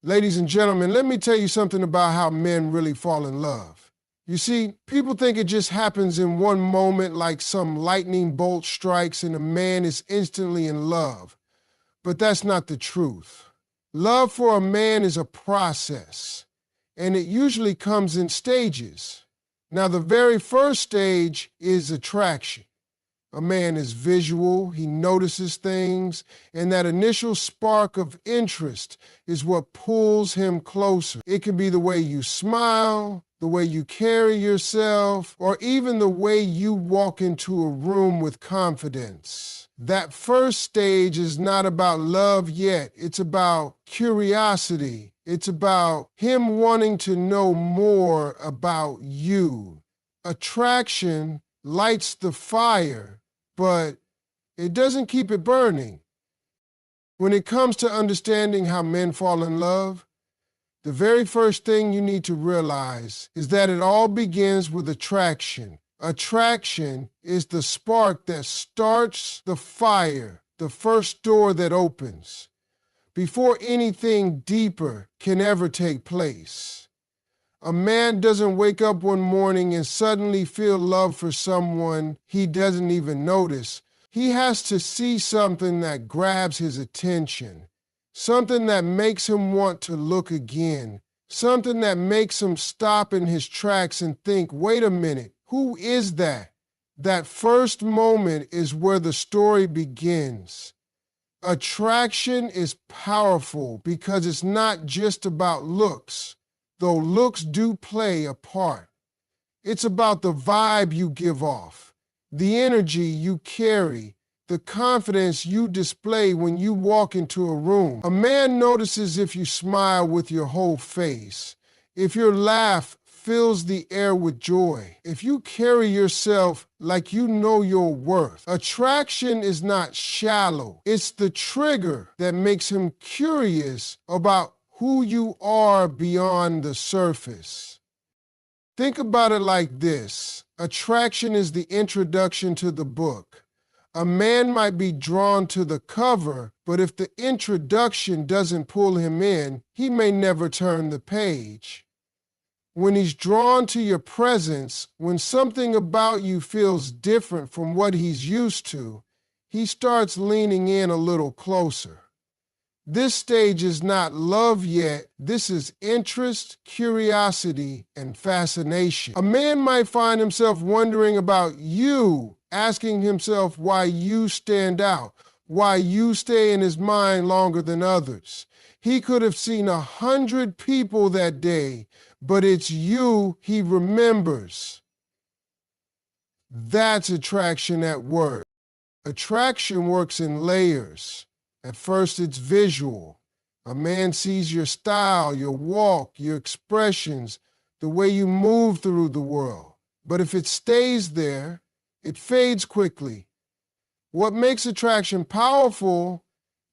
Ladies and gentlemen, let me tell you something about how men really fall in love. You see, people think it just happens in one moment like some lightning bolt strikes and a man is instantly in love. But that's not the truth. Love for a man is a process, and it usually comes in stages. Now, the very first stage is attraction. A man is visual, he notices things, and that initial spark of interest is what pulls him closer. It can be the way you smile, the way you carry yourself, or even the way you walk into a room with confidence. That first stage is not about love yet. It's about curiosity. It's about him wanting to know more about you. Attraction lights the fire, but it doesn't keep it burning. When it comes to understanding how men fall in love, the very first thing you need to realize is that it all begins with attraction. Attraction is the spark that starts the fire, the first door that opens, before anything deeper can ever take place. A man doesn't wake up one morning and suddenly feel love for someone he doesn't even notice. He has to see something that grabs his attention, something that makes him want to look again, something that makes him stop in his tracks and think, wait a minute, who is that? That first moment is where the story begins. Attraction is powerful because it's not just about looks, though looks do play a part. It's about the vibe you give off, the energy you carry, the confidence you display when you walk into a room. A man notices if you smile with your whole face, if your laugh fills the air with joy, if you carry yourself like you know your worth. Attraction is not shallow. It's the trigger that makes him curious about who you are beyond the surface. Think about it like this. Attraction is the introduction to the book. A man might be drawn to the cover, but if the introduction doesn't pull him in, he may never turn the page. When he's drawn to your presence, when something about you feels different from what he's used to, he starts leaning in a little closer. This stage is not love yet. This is interest, curiosity, and fascination. A man might find himself wondering about you, asking himself why you stand out, why you stay in his mind longer than others. He could have seen 100 people that day, but it's you he remembers. That's attraction at work. Attraction works in layers. At first, it's visual. A man sees your style, your walk, your expressions, the way you move through the world. But if it stays there, it fades quickly. What makes attraction powerful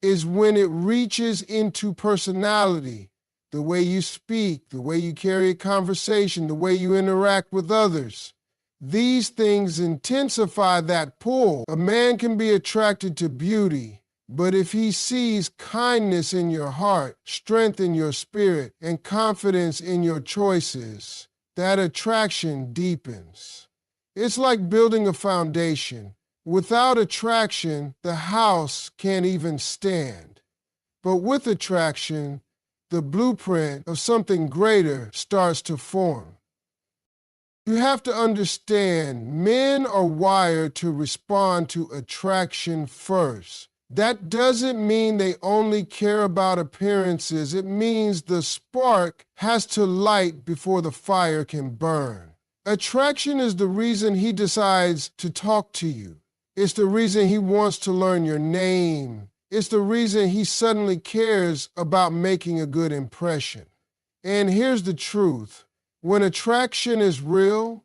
is when it reaches into personality, the way you speak, the way you carry a conversation, the way you interact with others. These things intensify that pull. A man can be attracted to beauty, but if he sees kindness in your heart, strength in your spirit, and confidence in your choices, that attraction deepens. It's like building a foundation. Without attraction, the house can't even stand. But with attraction, the blueprint of something greater starts to form. You have to understand, men are wired to respond to attraction first. That doesn't mean they only care about appearances. It means the spark has to light before the fire can burn. Attraction is the reason he decides to talk to you. It's the reason he wants to learn your name. It's the reason he suddenly cares about making a good impression. And here's the truth. When attraction is real,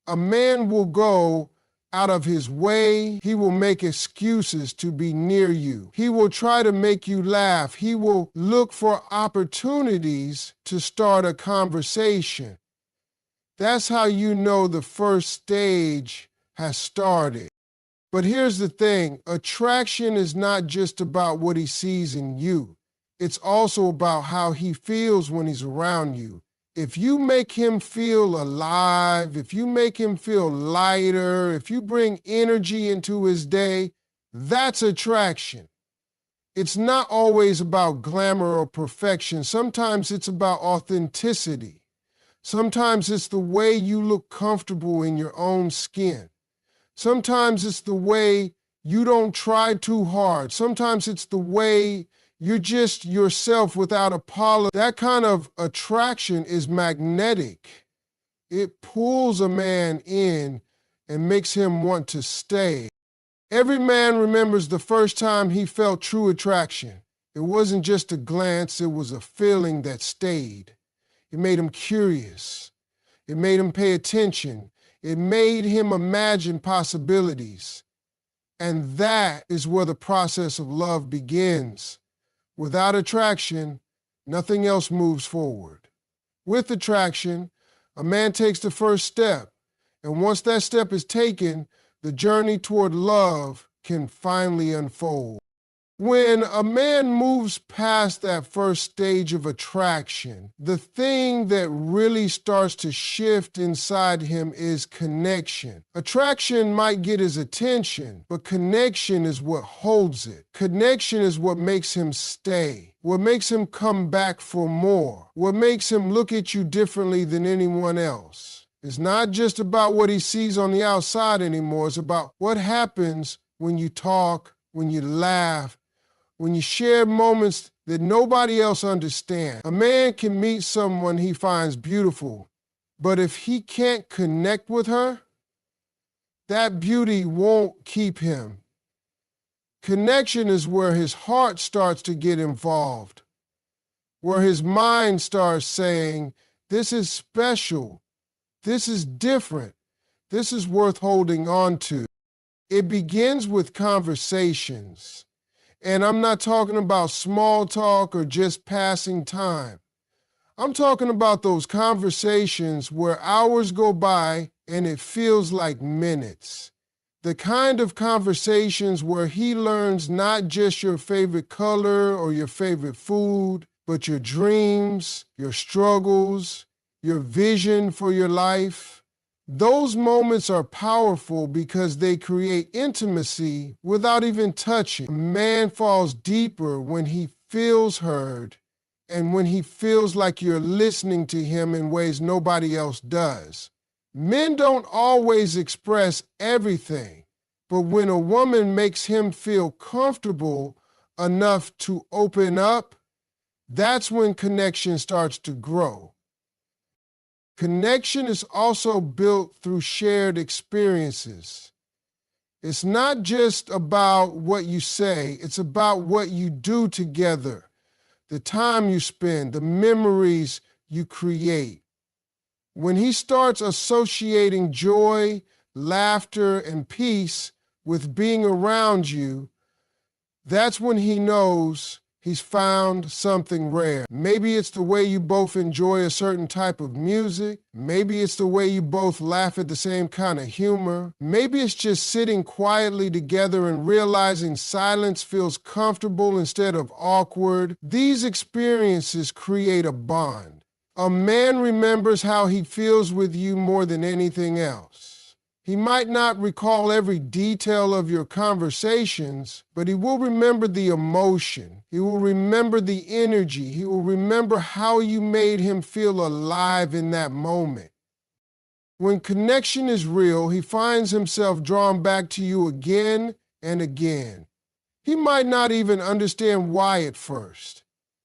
a man will go out of his way. He will make excuses to be near you. He will try to make you laugh. He will look for opportunities to start a conversation. That's how you know the first stage has started. But here's the thing, attraction is not just about what he sees in you. It's also about how he feels when he's around you. If you make him feel alive, if you make him feel lighter, if you bring energy into his day, that's attraction. It's not always about glamour or perfection. Sometimes it's about authenticity. Sometimes it's the way you look comfortable in your own skin. Sometimes it's the way you don't try too hard. Sometimes it's the way you're just yourself without apology. That kind of attraction is magnetic. It pulls a man in and makes him want to stay. Every man remembers the first time he felt true attraction. It wasn't just a glance, it was a feeling that stayed. It made him curious. It made him pay attention. It made him imagine possibilities. And that is where the process of love begins. Without attraction, nothing else moves forward. With attraction, a man takes the first step. And once that step is taken, the journey toward love can finally unfold. When a man moves past that first stage of attraction, the thing that really starts to shift inside him is connection. Attraction might get his attention, but connection is what holds it. Connection is what makes him stay, what makes him come back for more, what makes him look at you differently than anyone else. It's not just about what he sees on the outside anymore. It's about what happens when you talk, when you laugh, when you share moments that nobody else understands. A man can meet someone he finds beautiful, but if he can't connect with her, that beauty won't keep him. Connection is where his heart starts to get involved, where his mind starts saying, this is special, this is different, this is worth holding on to. It begins with conversations. And I'm not talking about small talk or just passing time. I'm talking about those conversations where hours go by and it feels like minutes. The kind of conversations where he learns not just your favorite color or your favorite food, but your dreams, your struggles, your vision for your life. Those moments are powerful because they create intimacy without even touching. A man falls deeper when he feels heard and when he feels like you're listening to him in ways nobody else does. Men don't always express everything, but when a woman makes him feel comfortable enough to open up, that's when connection starts to grow. Connection is also built through shared experiences. It's not just about what you say, it's about what you do together, the time you spend, the memories you create. When he starts associating joy, laughter, and peace with being around you, that's when he knows he's found something rare. Maybe it's the way you both enjoy a certain type of music. Maybe it's the way you both laugh at the same kind of humor. Maybe it's just sitting quietly together and realizing silence feels comfortable instead of awkward. These experiences create a bond. A man remembers how he feels with you more than anything else. He might not recall every detail of your conversations, but he will remember the emotion. He will remember the energy. He will remember how you made him feel alive in that moment. When connection is real, he finds himself drawn back to you again and again. He might not even understand why at first.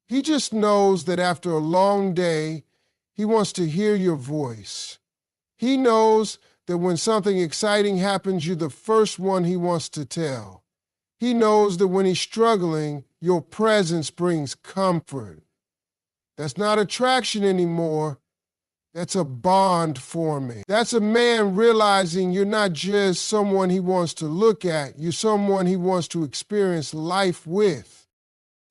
He just knows that after a long day, he wants to hear your voice. He knows that when something exciting happens, you're the first one he wants to tell. He knows that when he's struggling, your presence brings comfort. That's not attraction anymore. That's a bond forming. That's a man realizing you're not just someone he wants to look at, you're someone he wants to experience life with.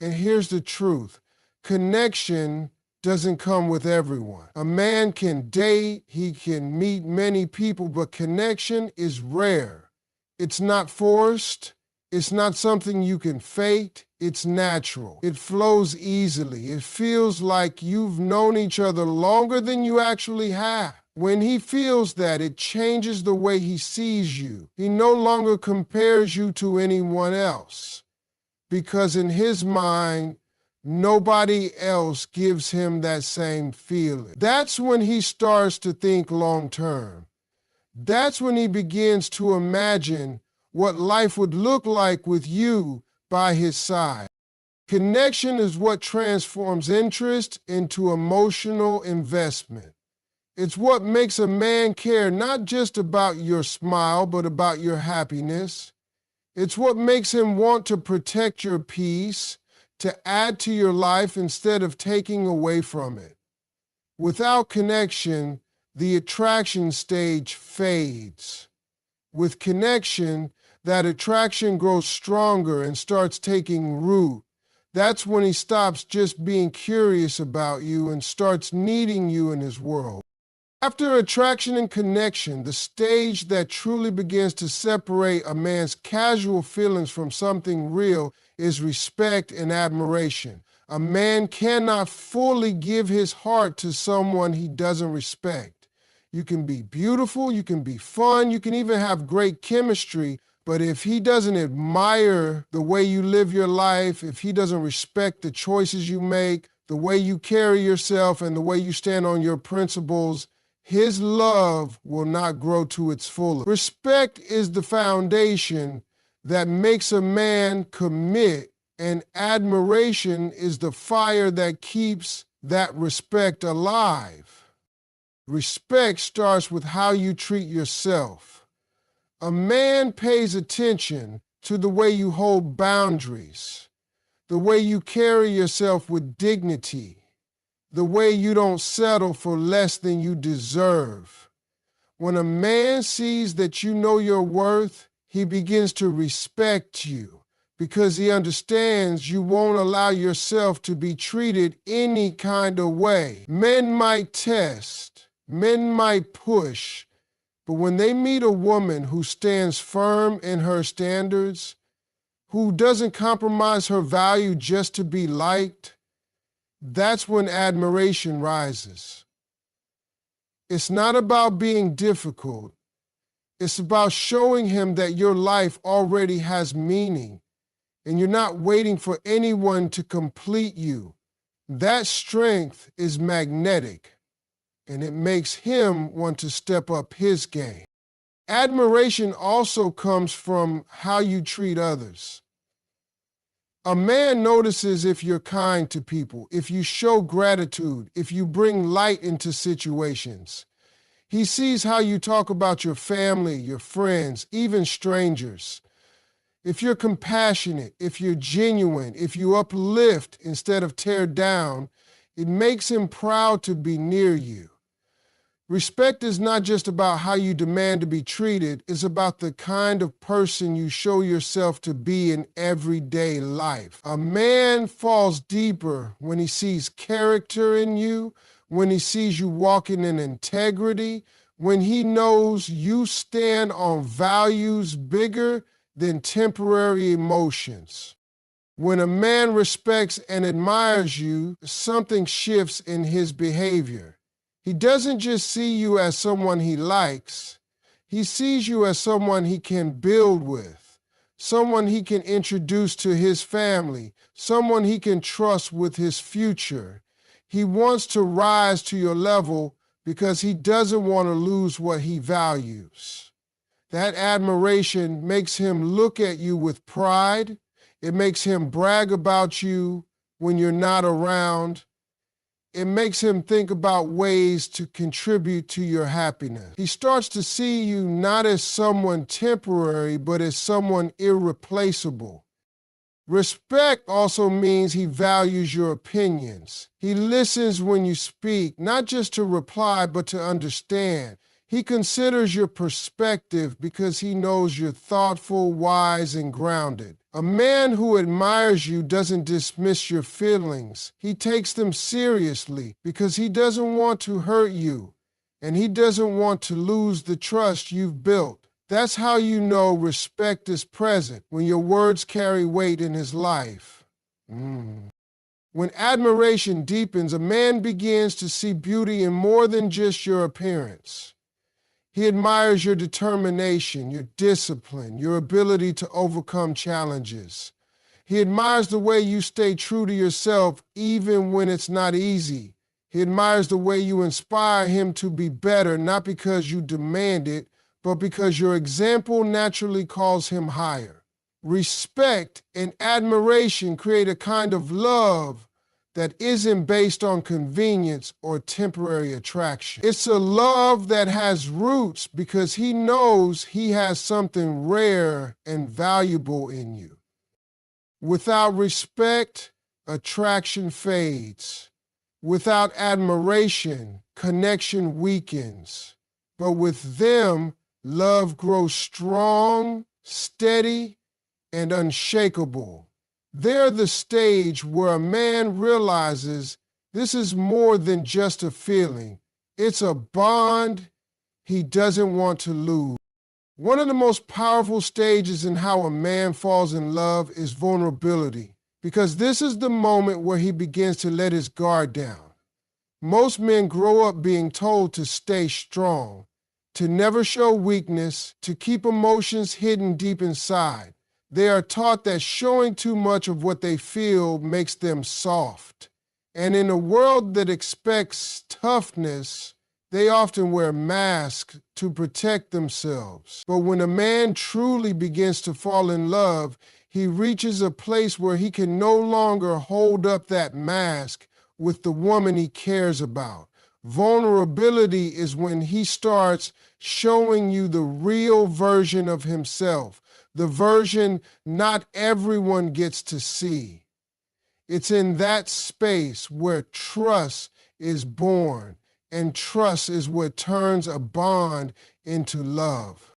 And here's the truth. Connection doesn't come with everyone. A man can date, he can meet many people, but connection is rare. It's not forced, It's not something you can fake. It's natural. It flows easily. It feels like you've known each other longer than you actually have. When he feels that, it changes the way he sees you. He no longer compares you to anyone else, because in his mind, nobody else gives him that same feeling. That's when he starts to think long term. That's when he begins to imagine what life would look like with you by his side. Connection is what transforms interest into emotional investment. It's what makes a man care not just about your smile, but about your happiness. It's what makes him want to protect your peace, to add to your life instead of taking away from it. Without connection, the attraction stage fades. With connection, that attraction grows stronger and starts taking root. That's when he stops just being curious about you and starts needing you in his world. After attraction and connection, the stage that truly begins to separate a man's casual feelings from something real is respect and admiration. A man cannot fully give his heart to someone he doesn't respect. You can be beautiful, you can be fun, you can even have great chemistry, but if he doesn't admire the way you live your life, if he doesn't respect the choices you make, the way you carry yourself, and the way you stand on your principles, his love will not grow to its fullest. Respect is the foundation that makes a man commit, and admiration is the fire that keeps that respect alive. Respect starts with how you treat yourself. A man pays attention to the way you hold boundaries, the way you carry yourself with dignity, the way you don't settle for less than you deserve. When a man sees that you know your worth, he begins to respect you because he understands you won't allow yourself to be treated any kind of way. Men might test, men might push, but when they meet a woman who stands firm in her standards, who doesn't compromise her value just to be liked, that's when admiration rises. It's not about being difficult. It's about showing him that your life already has meaning and you're not waiting for anyone to complete you. That strength is magnetic, and it makes him want to step up his game. Admiration also comes from how you treat others. A man notices if you're kind to people, if you show gratitude, if you bring light into situations. He sees how you talk about your family, your friends, even strangers. If you're compassionate, if you're genuine, if you uplift instead of tear down, it makes him proud to be near you. Respect is not just about how you demand to be treated, it's about the kind of person you show yourself to be in everyday life. A man falls deeper when he sees character in you, when he sees you walking in integrity, when he knows you stand on values bigger than temporary emotions. When a man respects and admires you, something shifts in his behavior. He doesn't just see you as someone he likes. He sees you as someone he can build with, someone he can introduce to his family, someone he can trust with his future. He wants to rise to your level because he doesn't want to lose what he values. That admiration makes him look at you with pride. It makes him brag about you when you're not around. It makes him think about ways to contribute to your happiness. He starts to see you not as someone temporary, but as someone irreplaceable. Respect also means he values your opinions. He listens when you speak, not just to reply, but to understand. He considers your perspective because he knows you're thoughtful, wise, and grounded. A man who admires you doesn't dismiss your feelings. He takes them seriously because he doesn't want to hurt you, and he doesn't want to lose the trust you've built. That's how you know respect is present, when your words carry weight in his life. When admiration deepens, a man begins to see beauty in more than just your appearance. He admires your determination, your discipline, your ability to overcome challenges. He admires the way you stay true to yourself even when it's not easy. He admires the way you inspire him to be better, not because you demand it, but because your example naturally calls him higher. Respect and admiration create a kind of love that isn't based on convenience or temporary attraction. It's a love that has roots because he knows he has something rare and valuable in you. Without respect, attraction fades. Without admiration, connection weakens. But with them, love grows strong, steady, and unshakable. They're the stage where a man realizes this is more than just a feeling. It's a bond he doesn't want to lose. One of the most powerful stages in how a man falls in love is vulnerability, because this is the moment where he begins to let his guard down. Most men grow up being told to stay strong, to never show weakness, to keep emotions hidden deep inside. They are taught that showing too much of what they feel makes them soft. And in a world that expects toughness, they often wear masks to protect themselves. But when a man truly begins to fall in love, he reaches a place where he can no longer hold up that mask with the woman he cares about. Vulnerability is when he starts showing you the real version of himself, the version not everyone gets to see. It's in that space where trust is born, and trust is what turns a bond into love.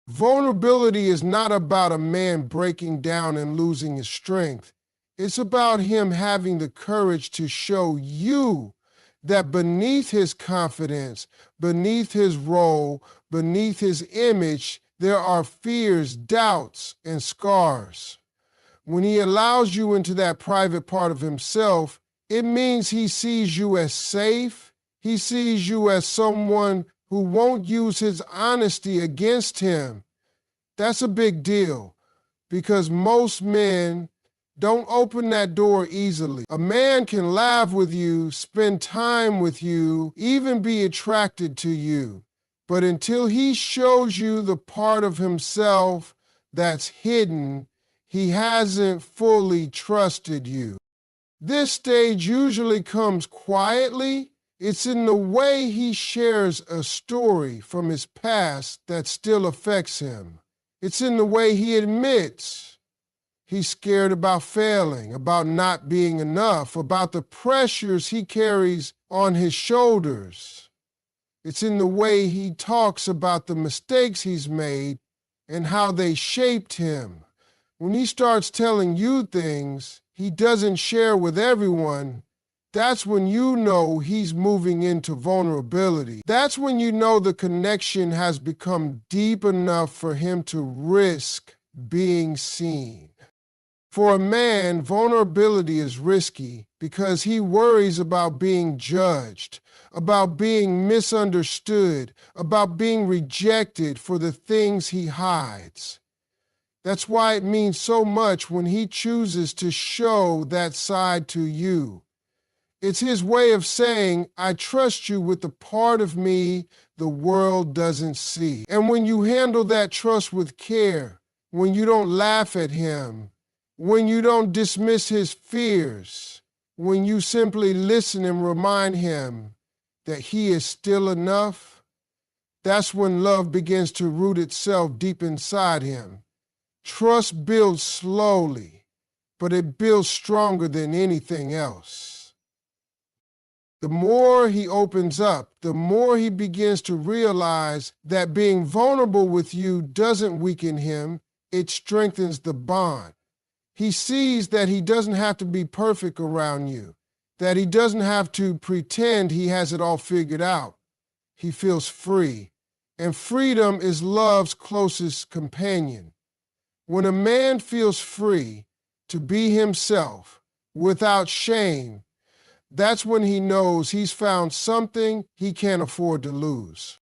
Vulnerability is not about a man breaking down and losing his strength. It's about him having the courage to show you that beneath his confidence, beneath his role, beneath his image, there are fears, doubts, and scars. When he allows you into that private part of himself, it means he sees you as safe. He sees you as someone who won't use his honesty against him. That's a big deal because most men don't open that door easily. A man can laugh with you, spend time with you, even be attracted to you. But until he shows you the part of himself that's hidden, he hasn't fully trusted you. This stage usually comes quietly. It's in the way he shares a story from his past that still affects him. It's in the way he admits he's scared about failing, about not being enough, about the pressures he carries on his shoulders. It's in the way he talks about the mistakes he's made and how they shaped him. When he starts telling you things he doesn't share with everyone, that's when you know he's moving into vulnerability. That's when you know the connection has become deep enough for him to risk being seen. For a man, vulnerability is risky because he worries about being judged, about being misunderstood, about being rejected for the things he hides. That's why it means so much when he chooses to show that side to you. It's his way of saying, I trust you with the part of me the world doesn't see. And when you handle that trust with care, when you don't laugh at him, when you don't dismiss his fears, when you simply listen and remind him that he is still enough, that's when love begins to root itself deep inside him. Trust builds slowly, but it builds stronger than anything else. The more he opens up, the more he begins to realize that being vulnerable with you doesn't weaken him, it strengthens the bond. He sees that he doesn't have to be perfect around you, that he doesn't have to pretend he has it all figured out. He feels free, and freedom is love's closest companion. When a man feels free to be himself without shame, that's when he knows he's found something he can't afford to lose.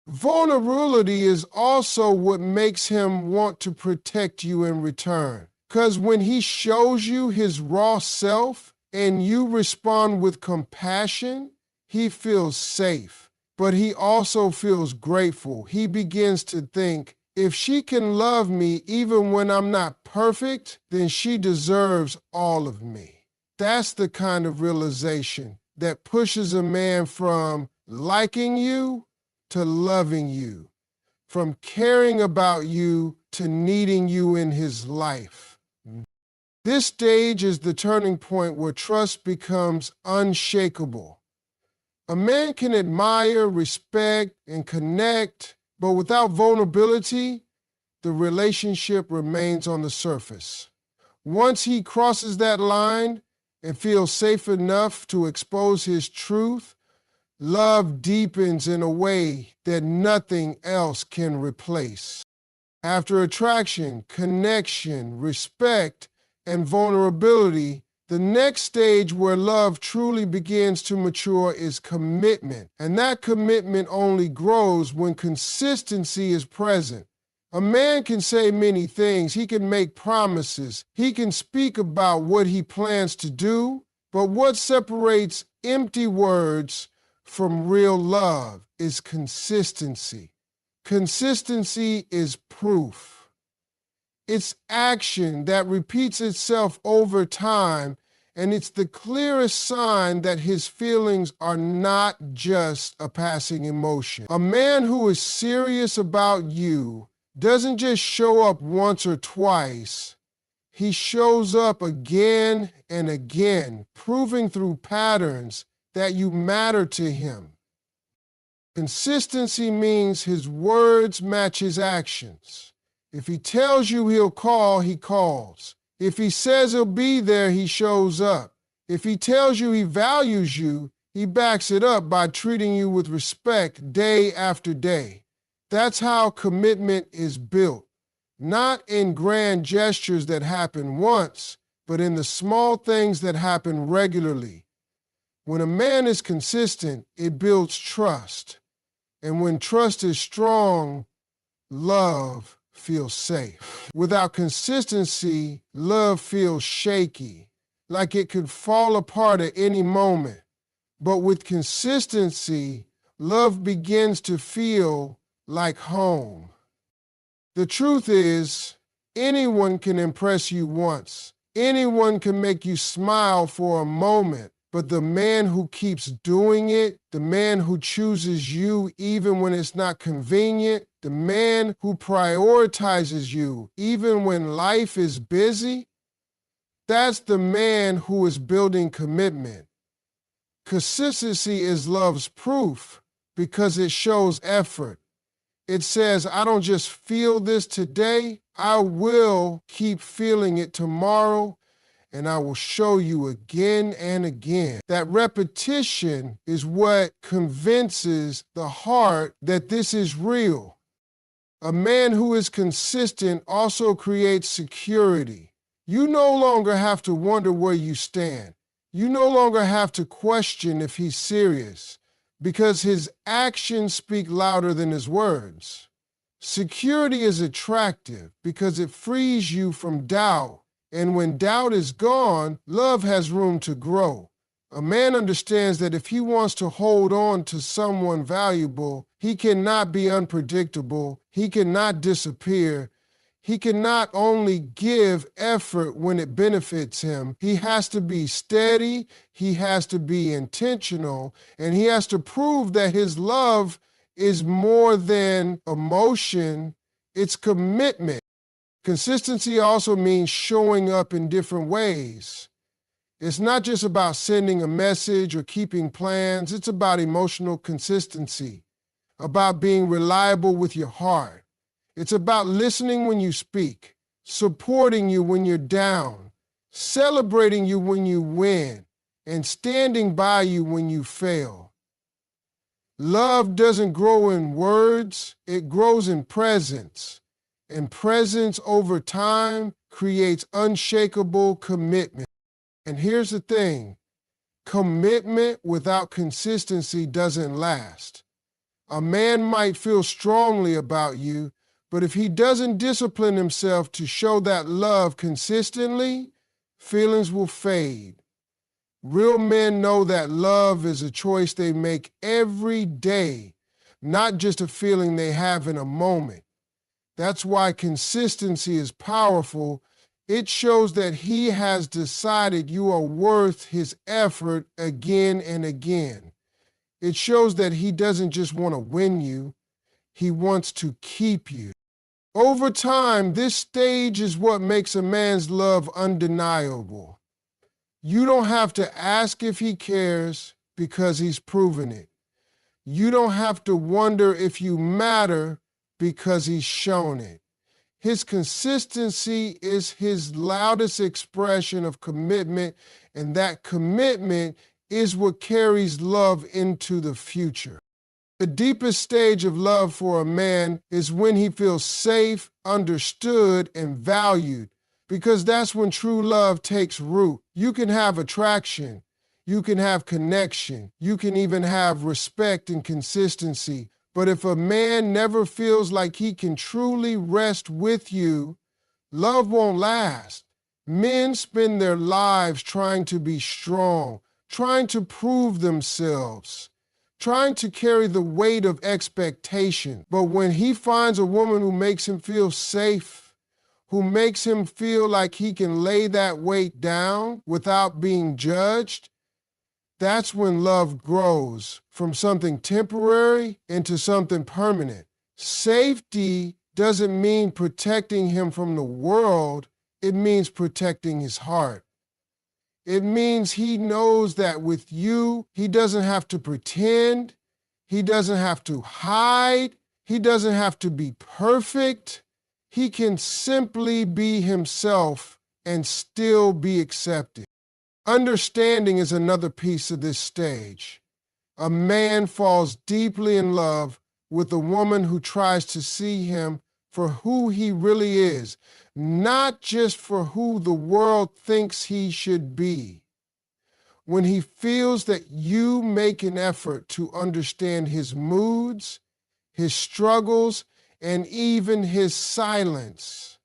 Vulnerability is also what makes him want to protect you in return. Because when he shows you his raw self and you respond with compassion, he feels safe. But he also feels grateful. He begins to think, if she can love me even when I'm not perfect, then she deserves all of me. That's the kind of realization that pushes a man from liking you to loving you, from caring about you to needing you in his life. This stage is the turning point where trust becomes unshakable. A man can admire, respect, and connect, but without vulnerability, the relationship remains on the surface. Once he crosses that line and feels safe enough to expose his truth, love deepens in a way that nothing else can replace. After attraction, connection, respect, and vulnerability, the next stage where love truly begins to mature is commitment. And that commitment only grows when consistency is present. A man can say many things, he can make promises, he can speak about what he plans to do, but what separates empty words from real love is consistency. Consistency is proof. It's action that repeats itself over time, and it's the clearest sign that his feelings are not just a passing emotion. A man who is serious about you doesn't just show up once or twice. He shows up again and again, proving through patterns that you matter to him. Consistency means his words match his actions. If he tells you he'll call, he calls. If he says he'll be there, he shows up. If he tells you he values you, he backs it up by treating you with respect day after day. That's how commitment is built, not in grand gestures that happen once, but in the small things that happen regularly. When a man is consistent, it builds trust. And when trust is strong, love feels safe. Without consistency, love feels shaky, like it could fall apart at any moment. But with consistency, love begins to feel like home. The truth is, anyone can impress you once. Anyone can make you smile for a moment. But the man who keeps doing it, the man who chooses you even when it's not convenient, the man who prioritizes you even when life is busy, that's the man who is building commitment. Consistency is love's proof because it shows effort. It says, I don't just feel this today, I will keep feeling it tomorrow, and I will show you again and again. That repetition is what convinces the heart that this is real. A man who is consistent also creates security. You no longer have to wonder where you stand. You no longer have to question if he's serious, because his actions speak louder than his words. Security is attractive because it frees you from doubt. And when doubt is gone, love has room to grow. A man understands that if he wants to hold on to someone valuable, he cannot be unpredictable, he cannot disappear, he can not only give effort when it benefits him, he has to be steady, he has to be intentional, and he has to prove that his love is more than emotion, it's commitment. Consistency also means showing up in different ways. It's not just about sending a message or keeping plans. It's about emotional consistency, about being reliable with your heart. It's about listening when you speak, supporting you when you're down, celebrating you when you win, and standing by you when you fail. Love doesn't grow in words, it grows in presence. And presence over time creates unshakable commitment. And here's the thing, commitment without consistency doesn't last. A man might feel strongly about you, but if he doesn't discipline himself to show that love consistently, feelings will fade. Real men know that love is a choice they make every day, not just a feeling they have in a moment. That's why consistency is powerful. It shows that he has decided you are worth his effort again and again. It shows that he doesn't just want to win you, he wants to keep you. Over time, this stage is what makes a man's love undeniable. You don't have to ask if he cares because he's proven it. You don't have to wonder if you matter because he's shown it. His consistency is his loudest expression of commitment, and that commitment is what carries love into the future. The deepest stage of love for a man is when he feels safe, understood, and valued, because that's when true love takes root. You can have attraction, you can have connection, you can even have respect and consistency. But if a man never feels like he can truly rest with you, love won't last. Men spend their lives trying to be strong, trying to prove themselves, trying to carry the weight of expectation. But when he finds a woman who makes him feel safe, who makes him feel like he can lay that weight down without being judged, that's when love grows from something temporary into something permanent. Safety doesn't mean protecting him from the world, it means protecting his heart. It means he knows that with you, he doesn't have to pretend, he doesn't have to hide, he doesn't have to be perfect. He can simply be himself and still be accepted. Understanding is another piece of this stage. A man falls deeply in love with a woman who tries to see him for who he really is, not just for who the world thinks he should be. When he feels that you make an effort to understand his moods, his struggles, and even his silence,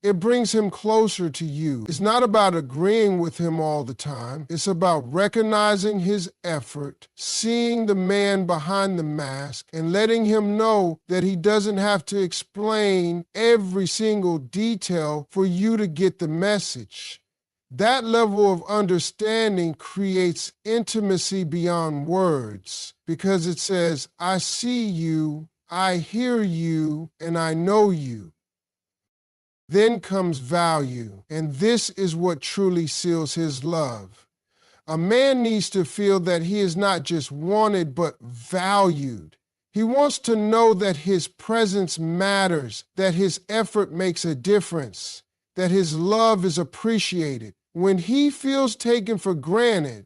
it brings him closer to you. It's not about agreeing with him all the time. It's about recognizing his effort, seeing the man behind the mask, and letting him know that he doesn't have to explain every single detail for you to get the message. That level of understanding creates intimacy beyond words because it says, I see you, I hear you, and I know you. Then comes value, and this is what truly seals his love. A man needs to feel that he is not just wanted, but valued. He wants to know that his presence matters, that his effort makes a difference, that his love is appreciated. When he feels taken for granted,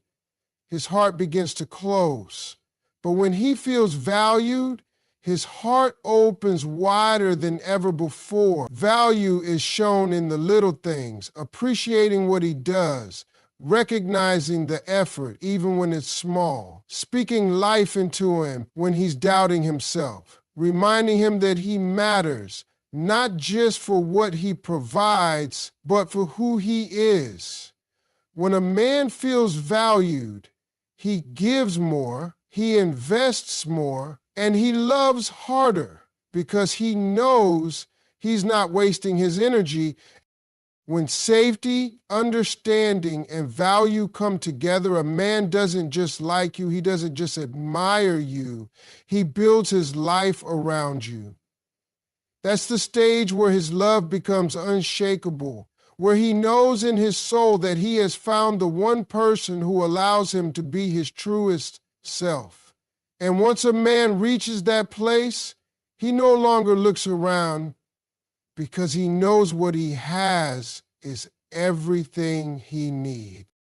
his heart begins to close. But when he feels valued, his heart opens wider than ever before. Value is shown in the little things, appreciating what he does, recognizing the effort even when it's small, speaking life into him when he's doubting himself, reminding him that he matters, not just for what he provides, but for who he is. When a man feels valued, he gives more, he invests more, and he loves harder because he knows he's not wasting his energy. When safety, understanding, and value come together, a man doesn't just like you, he doesn't just admire you, he builds his life around you. That's the stage where his love becomes unshakable, where he knows in his soul that he has found the one person who allows him to be his truest self. And once a man reaches that place, he no longer looks around because he knows what he has is everything he needs.